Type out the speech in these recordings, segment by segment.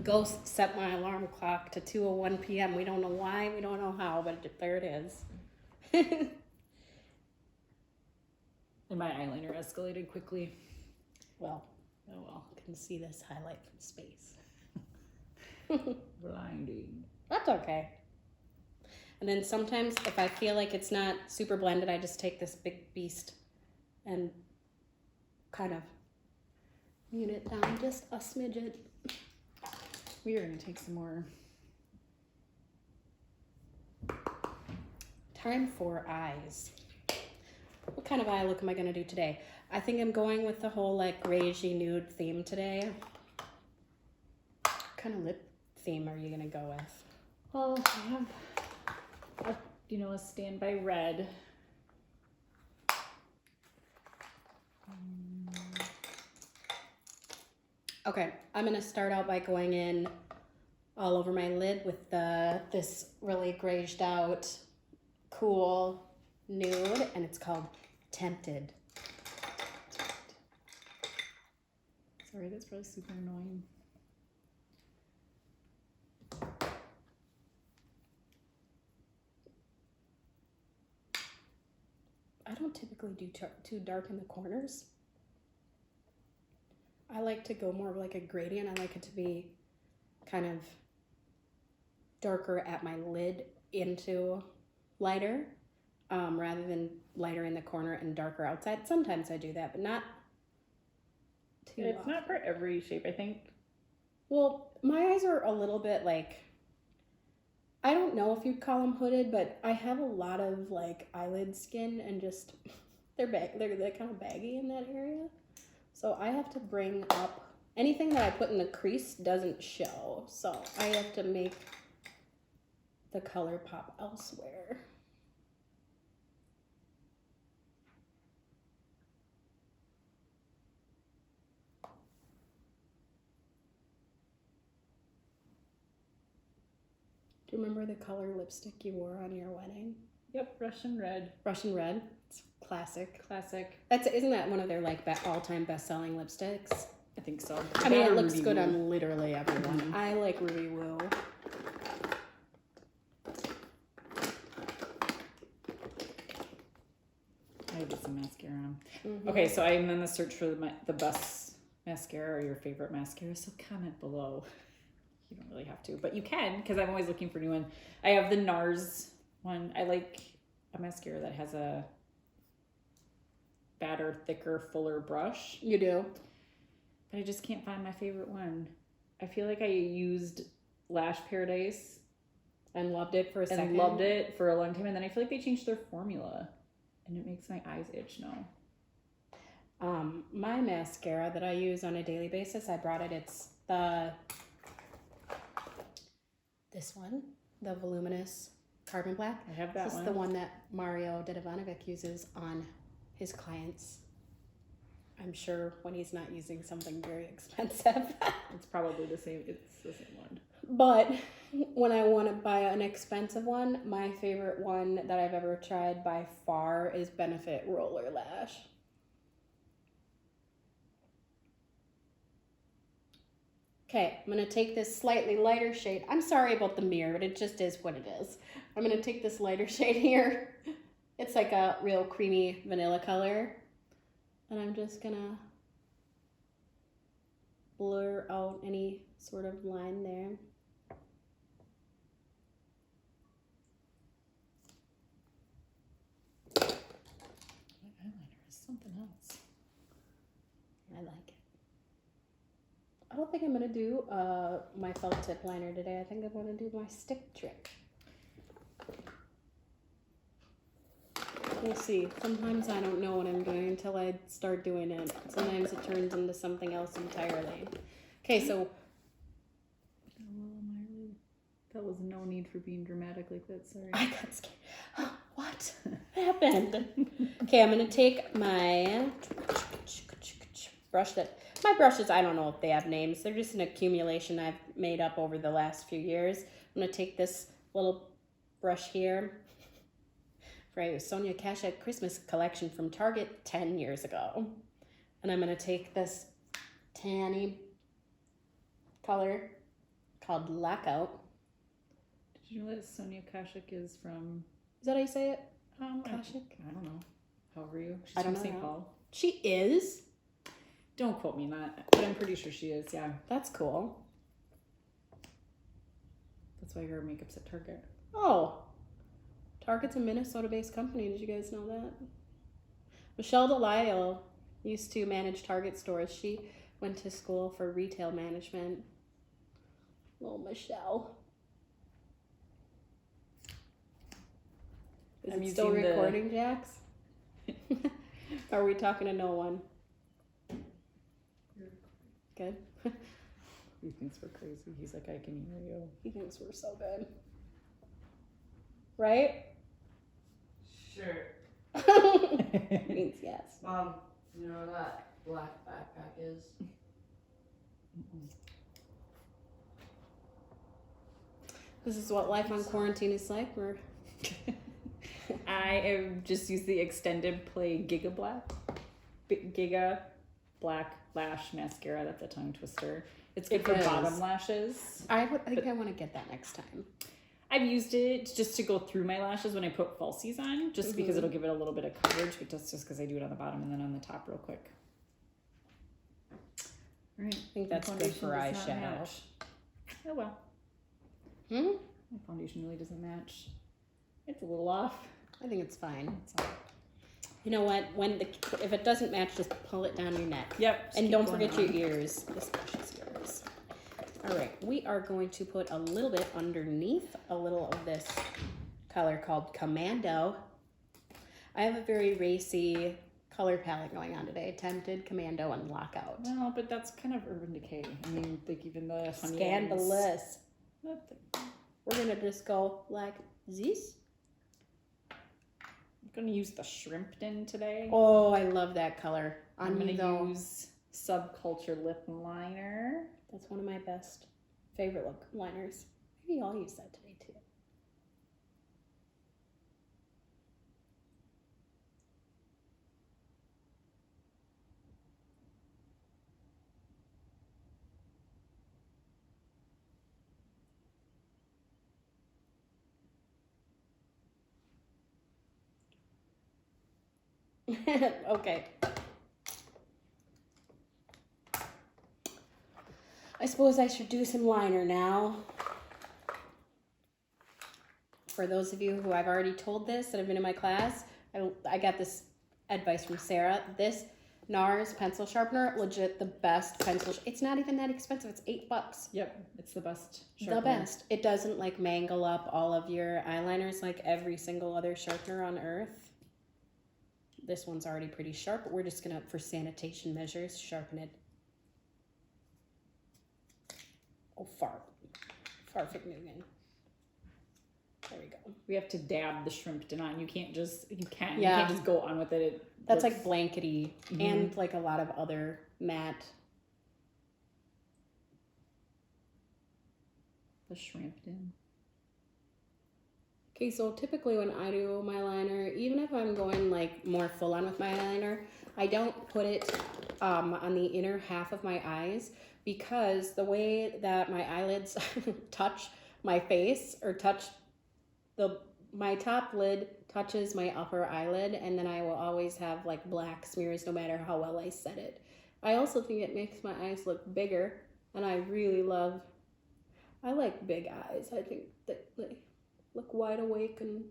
ghost set my alarm clock to 2:01 p.m. We don't know why, we don't know how, but there it is. And my eyeliner escalated quickly. Well, oh well, I can see this highlight from space. Blinding. That's okay. And then sometimes if I feel like it's not super blended, I just take this big beast and kind of mute it down just a smidget. We are going to take some more. Time for eyes. What kind of eye look am I going to do today? I think I'm going with the whole like greyish nude theme today. What kind of lip theme are you going to go with? Well, I have a standby red. Okay, I'm going to start out by going in all over my lid with this really grayed out, cool nude, and it's called Tempted. Sorry, that's probably super annoying. I don't typically do too dark in the corners. I like to go more of like a gradient. I like it to be kind of darker at my lid into lighter, rather than lighter in the corner and darker outside. Sometimes I do that, but not too It's often. not for every shape, I think. Well, my eyes are a little bit like, I don't know if you'd call them hooded, but I have a lot of like eyelid skin and just they're kind of baggy in that area. So I have to bring up anything that I put in the crease doesn't show. So I have to make the color pop elsewhere. Do you remember the color lipstick you wore on your wedding? Yep, Russian red. Russian red. It's classic. Classic. Isn't that one of their like all-time best-selling lipsticks? I think so. I mean, it looks Ruby good Woo. on literally everyone. Mhm. I like Ruby Woo. I would get some mascara on. Mm-hmm. Okay, so I'm on the search for the best mascara or your favorite mascara. So comment below. You don't really have to, but you can because I'm always looking for new one. I have the NARS one. I like a mascara that has a fatter, thicker, fuller brush. You do? But I just can't find my favorite one. I feel like I used Lash Paradise And loved it for a second. and loved it for a long time, and then I feel like they changed their formula, and it makes my eyes itch now. My mascara that I use on a daily basis, I brought it. It's this one, the Voluminous Carbon Black. I have that This one. is the one that Mario Dedivanovic uses on his clients. I'm sure when he's not using something very expensive. It's probably the same. It's the same one. But when I want to buy an expensive one, my favorite one that I've ever tried by far is Benefit Roller Lash. Okay, I'm going to take this slightly lighter shade. I'm sorry about the mirror, but it just is what it is. I'm going to take this lighter shade here. It's like a real creamy vanilla color. And I'm just going to blur out any sort of line there. My eyeliner is something else. I like it. I don't think I'm going to do my felt tip liner today. I think I'm going to do my stick trick. We'll see. Sometimes I don't know what I'm doing until I start doing it. Sometimes it turns into something else entirely. Okay, so That was no need for being dramatic like that. Sorry. I got scared. What happened? Okay, I'm going to take my brush that... My brushes, I don't know if they have names. They're just an accumulation I've made up over the last few years. I'm going to take this little brush here. Right, Sonia Kashuk Christmas collection from Target 10 years ago. And I'm going to take this tanny color called Lockout. Did you know that Sonia Kashuk is from? Is that how you say it? Kashuk? I don't know. However you. She's I don't from know St. how. Paul. She is? Don't quote me on that, but I'm pretty sure she is. Yeah, That's cool. that's why her makeup's at Target. Oh. Target's a Minnesota-based company. Did you guys know that? Michelle Delisle used to manage Target stores. She went to school for retail management. Oh, Michelle. Is I'm it still using the- recording, Jax? Are we talking to no one? Good. He thinks we're crazy. He's like, I can hear you. He thinks we're so good. Right? Sure. Means yes. Mom, you know what that black backpack is? This is what life on quarantine is like. We're I have just used the extended play Giga Black Lash Mascara. That's a tongue twister. It's good It for is. bottom lashes. I think I want to get that next time. I've used it just to go through my lashes when I put falsies on, just because it'll give it a little bit of coverage, but that's just because I do it on the bottom and then on the top real quick. All right. I think that's My good for foundation does not eyeshadow. match. Oh well. Hmm? My foundation really doesn't match. It's a little off. I think it's fine. It's all- You know what? If it doesn't match, just pull it down your neck. Yep. just And keep don't going forget on. your ears. This brush is yours. All right, we are going to put a little bit underneath a little of this color called Commando. I have a very racy color palette going on today. Tempted, Commando, and Lockout. Well, but that's kind of Urban Decay. I mean, like even the honey Scandalous. Ends. We're gonna just go like this. I'm gonna use the Shrimpton today. Oh, I love that color. I'm On me gonna though. use Subculture Lip Liner. That's one of my best favorite lip liners. Maybe I'll use that today too. Okay. I suppose I should do some liner now. For those of you who I've already told this that have been in my class, I got this advice from Sarah. This NARS pencil sharpener, legit the best pencil. It's not even that expensive. It's $8. Yep, it's the best. The sharpener. best. It doesn't like mangle up all of your eyeliners like every single other sharpener on earth. This one's already pretty sharp, but we're just gonna, for sanitation measures, sharpen it. Oh, Farfignugan. There we go. We have to dab the Shrimpton on. You can't just You can't just go on with it. That's looks- like blankety and like a lot of other matte. the Shrimpton. Okay, so typically when I do my liner, even if I'm going like more full on with my eyeliner, I don't put it on the inner half of my eyes because the way that my eyelids touch my face or touch my top lid touches my upper eyelid, and then I will always have like black smears no matter how well I set it. I also think it makes my eyes look bigger, and I like big eyes. I think that they look wide awake, and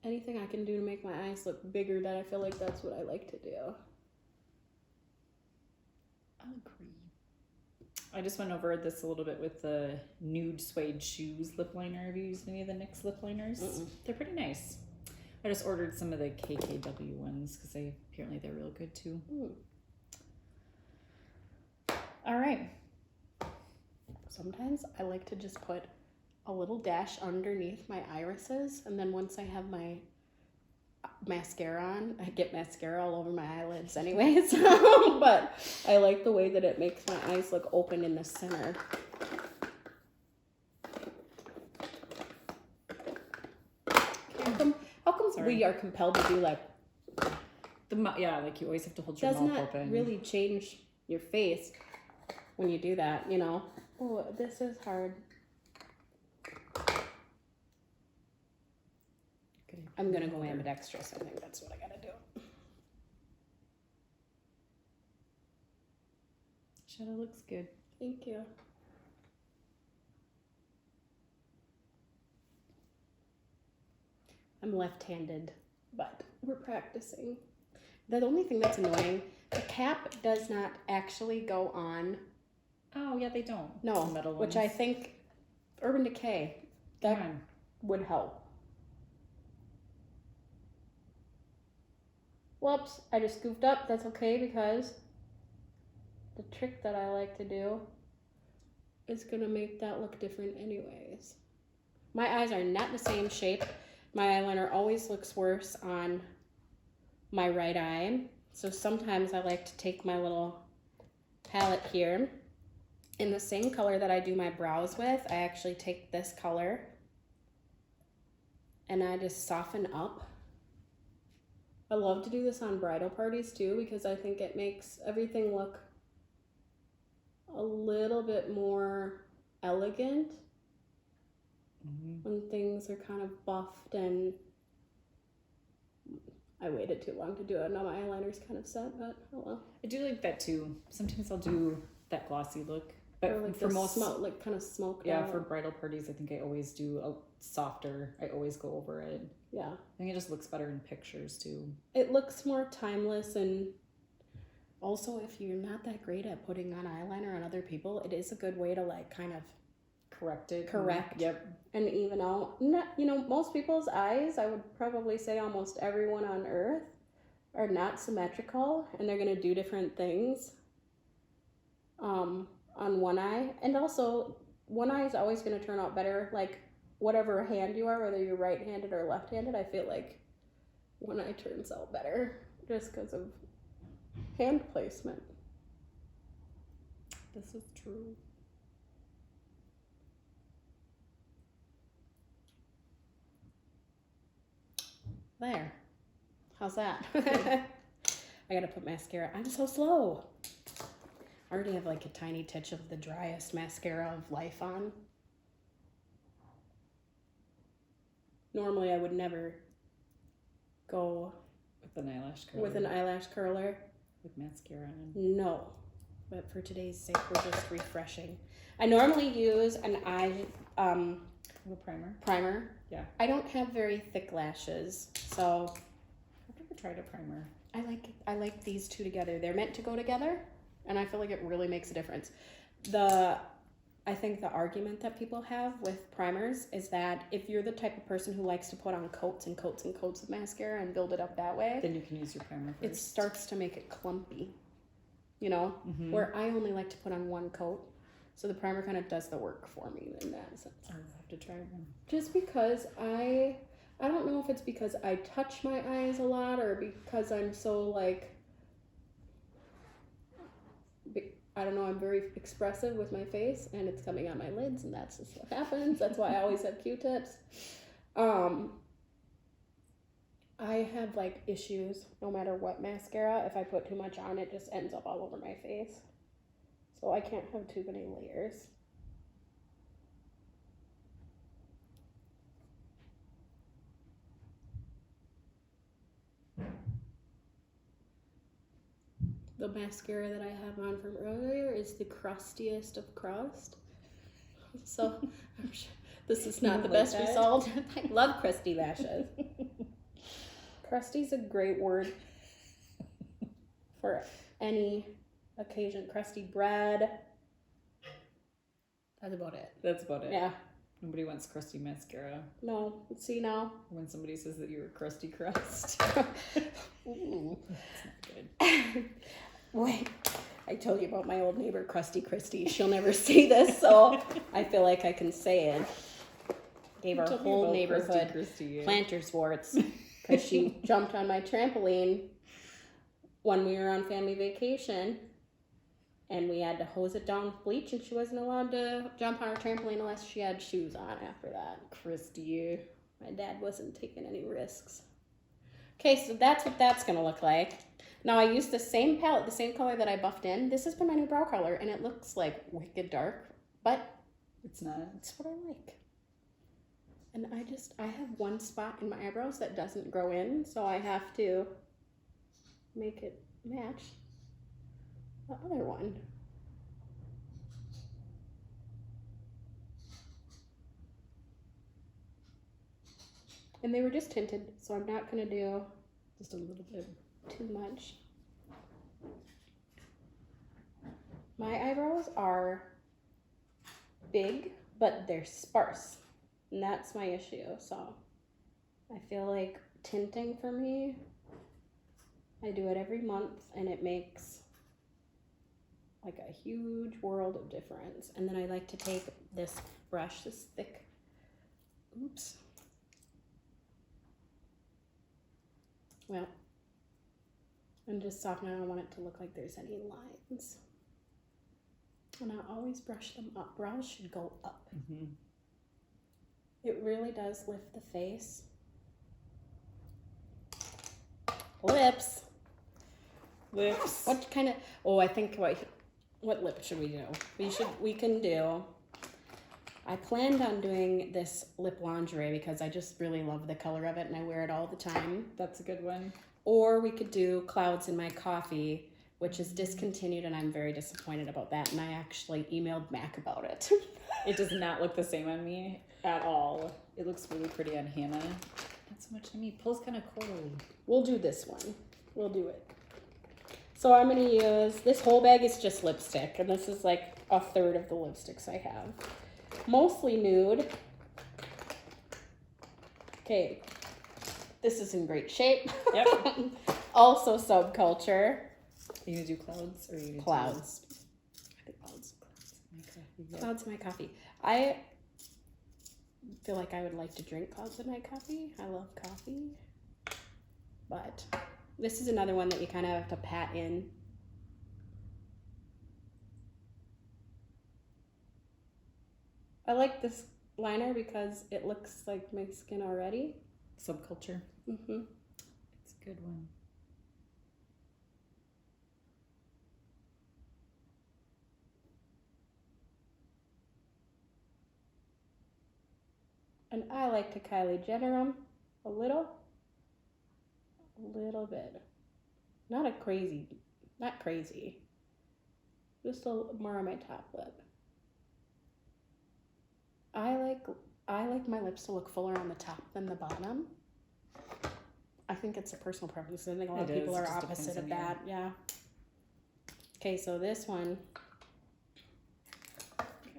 anything I can do to make my eyes look bigger, that I feel like that's what I like to do. I'll agree. I just went over this a little bit with the Nude Suede Shoes lip liner. Have you used any of the NYX lip liners? Mm-mm. They're pretty nice. I just ordered some of the KKW ones because apparently they're real good too. All right. Sometimes I like to just put a little dash underneath my irises, and then once I have my mascara on, I get mascara all over my eyelids anyways. But I like the way that it makes my eyes look open in the center. How come Sorry. we are compelled to do like, Like you always have to hold your does mouth not open. really change your face when you do that, you know? Oh, this is hard. I'm gonna go ambidextrous. I think that's what I gotta do. Shadow looks good. Thank you. I'm left-handed, but we're practicing. The only thing that's annoying, the cap does not actually go on. Oh yeah, they don't. No, The metal which ones. I think Urban Decay, that Come on. would help. Whoops, I just goofed up. That's okay because the trick that I like to do is gonna make that look different anyways. My eyes are not the same shape. My eyeliner always looks worse on my right eye. So sometimes I like to take my little palette here. In the same color that I do my brows with, I actually take this color and I just soften up. I love to do this on bridal parties too because I think it makes everything look a little bit more elegant when things are kind of buffed, and I waited too long to do it. Now my eyeliner's kind of set, but oh well. I do like that too. Sometimes I'll do that glossy look, but Or like for the most smoke, like kind of smoked yeah, out. for bridal parties, I think I always do a softer. I always go over it. Yeah. I think it just looks better in pictures too. It looks more timeless, and also if you're not that great at putting on eyeliner on other people, it is a good way to like kind of correct Yep. and even out. You know, most people's eyes, I would probably say almost everyone on earth, are not symmetrical, and they're going to do different things on one eye. And also, one eye is always going to turn out better, like whatever hand you are, whether you're right-handed or left-handed. I feel like one eye turns out better just because of hand placement. This is true. There. How's that? I gotta put mascara. I'm so slow. I already have like a tiny touch of the driest mascara of life on. Normally I would never go With an eyelash curler. with an eyelash curler. With mascara on. No. But for today's sake, we're just refreshing. I normally use an eye A primer. primer. Yeah. I don't have very thick lashes, so I've never tried a primer. I like these two together. They're meant to go together, and I feel like it really makes a difference. I think the argument that people have with primers is that if you're the type of person who likes to put on coats and coats and coats of mascara and build it up that way, Then you can use your primer first. it starts to make it clumpy. You know, Mhm. where I only like to put on one coat, so the primer kind of does the work for me in that sense. I'll have to try one. Just because I don't know if it's because I touch my eyes a lot or because I'm so like, I don't know, I'm very expressive with my face and it's coming on my lids, and that's just what happens. That's why I always have Q-tips. I have like issues no matter what mascara. If I put too much on, it just ends up all over my face. So I can't have too many layers. The mascara that I have on from earlier is the crustiest of crust. So I'm sure this is not the like best that? result. I love crusty lashes. Crusty's a great word for any occasion. Crusty bread. That's about it. That's about it. Yeah. Nobody wants crusty mascara. No. See now. When somebody says that you're a crusty crust. Ooh. That's not good. Wait, I told you about my old neighbor, Krusty Christie. She'll never see this, so I feel like I can say it. Gave our Tell me whole about neighborhood Crusty, yeah. planter's warts because she jumped on my trampoline when we were on family vacation, and we had to hose it down with bleach, and she wasn't allowed to jump on our trampoline unless she had shoes on after that. Christy. My dad wasn't taking any risks. Okay, so that's what that's going to look like. Now I used the same palette, the same color that I buffed in. This has been my new brow color, and it looks like wicked dark but It's not. it's what I like. And I have one spot in my eyebrows that doesn't grow in, so I have to make it match the other one. And they were just tinted, so I'm not gonna do Just a little bit. too much. My eyebrows are big, but they're sparse. And that's my issue. So I feel like tinting for me, I do it every month and it makes like a huge world of difference. And then I like to take this brush, this thick, oops. Well, and just soften it. I don't want it to look like there's any lines. And I always brush them up. Brows should go up. Mm-hmm. It really does lift the face. Lips. Lips. What kind of? Oh, I think what lip should we do? We can do. I planned on doing this lip lingerie because I just really love the color of it and I wear it all the time. That's a good one. Or we could do Clouds in My Coffee, which is discontinued, and I'm very disappointed about that. And I actually emailed Mac about it. It does not look the same on me at all. It looks really pretty on Hannah. Not so much on me. Pulls kind of quarterly. We'll do this one. We'll do it. So I'm going to use, this whole bag is just lipstick, and this is like a third of the lipsticks I have. Mostly nude. Okay, this is in great shape. Yep. Also Subculture. Are you gonna do clouds or are you gonna Clouds. I think clouds. do Clouds in My Coffee. I feel like I would like to drink Clouds in My Coffee. I love coffee. But this is another one that you kind of have to pat in. I like this liner because it looks like my skin already. Subculture. Mm-hmm. It's a good one. And I like to Kylie Jenner 'em a little bit. Not crazy. Just a more on my top lip. I like my lips to look fuller on the top than the bottom. I think it's a personal preference. I think a lot of It people is. It are just opposite depends of on you. that. Yeah. Okay, so this one,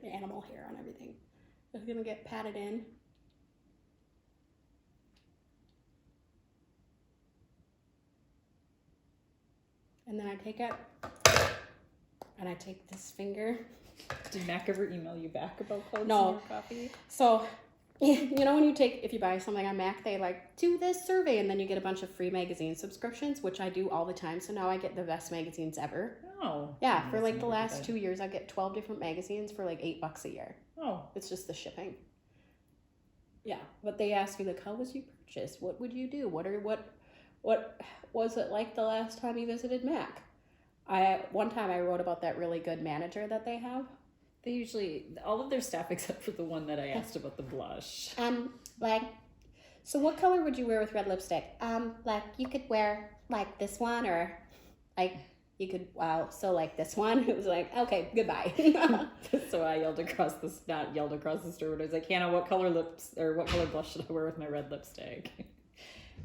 animal hair on everything. It's gonna get patted in. And then I take it and I take this finger. Did Mac ever email you back about clouds No. in your coffee? So, you know, if you buy something on Mac, they like do this survey and then you get a bunch of free magazine subscriptions, which I do all the time. So now I get the best magazines ever. Oh. Yeah, for like the Never last did. 2 years, I get 12 different magazines for like $8 a year. Oh. It's just the shipping. Yeah, but they ask you like, how was you purchased? What would you do? What was it like the last time you visited Mac? One time I wrote about that really good manager that they have. They usually, all of their staff except for the one that I asked about the blush. Like, so what color would you wear with red lipstick? Like you could wear like this one, or like you could, wow, so like this one. It was like, okay, goodbye. So I yelled across the store, but I was like, Hannah, what color blush should I wear with my red lipstick?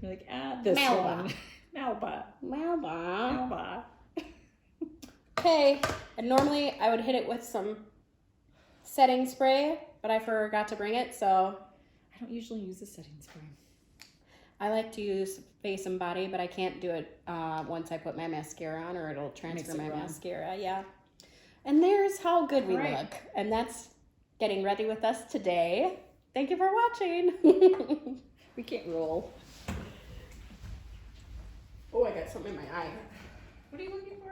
You're like, this Melba. one. Melba. Melba. Melba. Okay, and normally I would hit it with some setting spray, but I forgot to bring it, so I don't usually use a setting spray. I like to use face and body, but I can't do it once I put my mascara on, or it'll transfer Makes it my wrong. mascara. Yeah. And there's how good we Right. look. And that's getting ready with us today. Thank you for watching. We can't roll. Oh, I got something in my eye. What are you looking for?